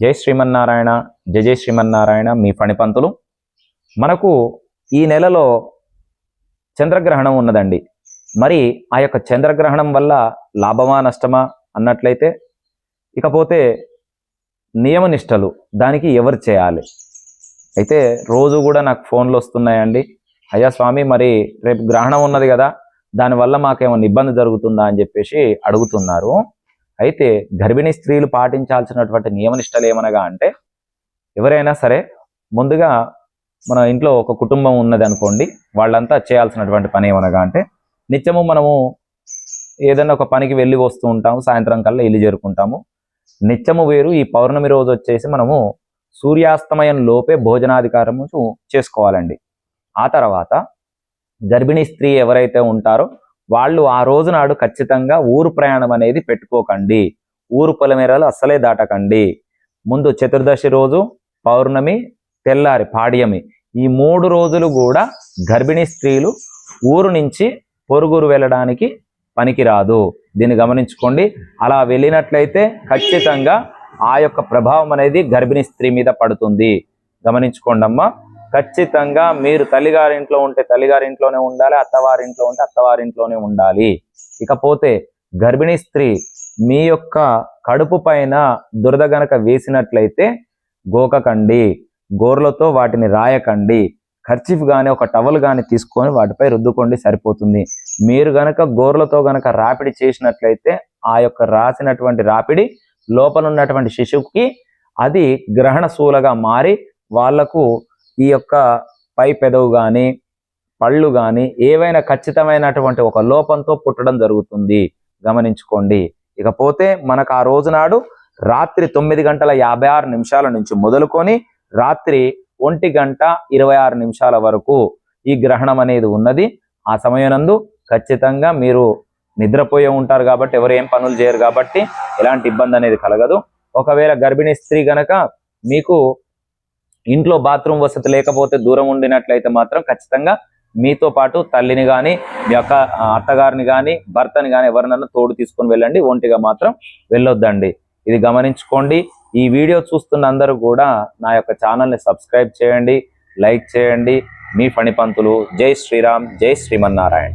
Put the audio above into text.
జై శ్రీమన్నారాయణ, జై జై శ్రీమన్నారాయణ. మీ ఫణిపంతులు. మనకు ఈ నెలలో చంద్రగ్రహణం ఉన్నదండి. మరి ఆ యొక్క చంద్రగ్రహణం వల్ల లాభమా నష్టమా అన్నట్లయితే, ఇకపోతే నియమనిష్టలు దానికి ఎవరు చేయాలి? అయితే రోజు కూడా నాకు ఫోన్లు వస్తున్నాయండి, అయ్యా స్వామి మరి రేపు గ్రహణం ఉన్నది కదా, దానివల్ల మాకేమైనా ఇబ్బంది జరుగుతుందా అని చెప్పేసి అడుగుతున్నారు. అయితే గర్భిణీ స్త్రీలు పాటించాల్సినటువంటి నియమనిష్టలు ఏమనగా అంటే, ఎవరైనా సరే ముందుగా మన ఇంట్లో ఒక కుటుంబం ఉన్నది అనుకోండి, వాళ్ళంతా చేయాల్సినటువంటి పని ఏమనగా అంటే, నిత్యము మనము ఏదైనా ఒక పనికి వెళ్ళి వస్తూ ఉంటాము, సాయంత్రం కల్లా ఇల్లు చేరుకుంటాము. నిత్యము వేరు, ఈ పౌర్ణమి రోజు వచ్చేసి మనము సూర్యాస్తమయం లోపే భోజనాధికారము చేసుకోవాలండి. ఆ తర్వాత గర్భిణీ స్త్రీ ఎవరైతే ఉంటారో వాళ్ళు ఆ రోజు నాడు ఖచ్చితంగా ఊరు ప్రయాణం అనేది పెట్టుకోకండి. ఊరు పొలమేరలు అస్సలే దాటకండి. ముందు చతుర్దశి రోజు, పౌర్ణమి, తెల్లారి పాడ్యమి, ఈ 3 రోజులు కూడా గర్భిణీ స్త్రీలు ఊరు నుంచి పొరుగురు వెళ్ళడానికి పనికిరాదు. దీన్ని గమనించుకోండి. అలా వెళ్ళినట్లయితే ఖచ్చితంగా ఆ యొక్క ప్రభావం అనేది గర్భిణీ స్త్రీ మీద పడుతుంది. గమనించుకోండి అమ్మా. ఖచ్చితంగా మీరు తల్లిగారింట్లో ఉంటే తల్లిగారింట్లోనే ఉండాలి, అత్తవారింట్లో ఉంటే అత్తవారింట్లోనే ఉండాలి. ఇకపోతే గర్భిణీ స్త్రీ మీ యొక్క కడుపు పైన దురద గనక వేసినట్లయితే గోకకండి, గోర్లతో వాటిని రాయకండి. కర్చీఫ్ కానీ ఒక టవల్ కానీ తీసుకొని వాటిపై రుద్దుకోండి, సరిపోతుంది. మీరు గనక గోర్లతో గనక రాపిడి చేసినట్లయితే ఆ యొక్క రాసినటువంటి రాపిడి లోపల ఉన్నటువంటి శిశువుకి అది గ్రహణ శూలగా మారి వాళ్లకు ఈ యొక్క పై పెదవు కానీ పళ్ళు కానీ ఏవైనా ఖచ్చితమైనటువంటి ఒక లోపంతో పుట్టడం జరుగుతుంది. గమనించుకోండి. ఇకపోతే మనకు ఆ రోజు నాడు రాత్రి 9:56 నుంచి మొదలుకొని రాత్రి 1:26 వరకు ఈ గ్రహణం అనేది ఉన్నది. ఆ సమయనందు ఖచ్చితంగా మీరు నిద్రపోయే ఉంటారు కాబట్టి ఎవరు ఏం పనులు చేయరు కాబట్టి ఎలాంటి ఇబ్బంది అనేది కలగదు. ఒకవేళ గర్భిణీ స్త్రీ గనక మీకు ఇంట్లో బాత్రూమ్ వసతి లేకపోతే దూరం ఉండినట్లయితే మాత్రం ఖచ్చితంగా మీతో పాటు తల్లిని కానీ మీ యొక్క అత్తగారిని కానీ భర్తని కానీ ఎవరినన్నా తోడు తీసుకొని వెళ్ళండి. ఒంటిగా మాత్రం వెళ్ళొద్దండి. ఇది గమనించుకోండి. ఈ వీడియో చూస్తున్న అందరూ కూడా నా యొక్క ఛానల్ని సబ్స్క్రైబ్ చేయండి, లైక్ చేయండి. మీ ఫణిపంతులు. జై శ్రీరామ్, జై శ్రీమన్నారాయణ.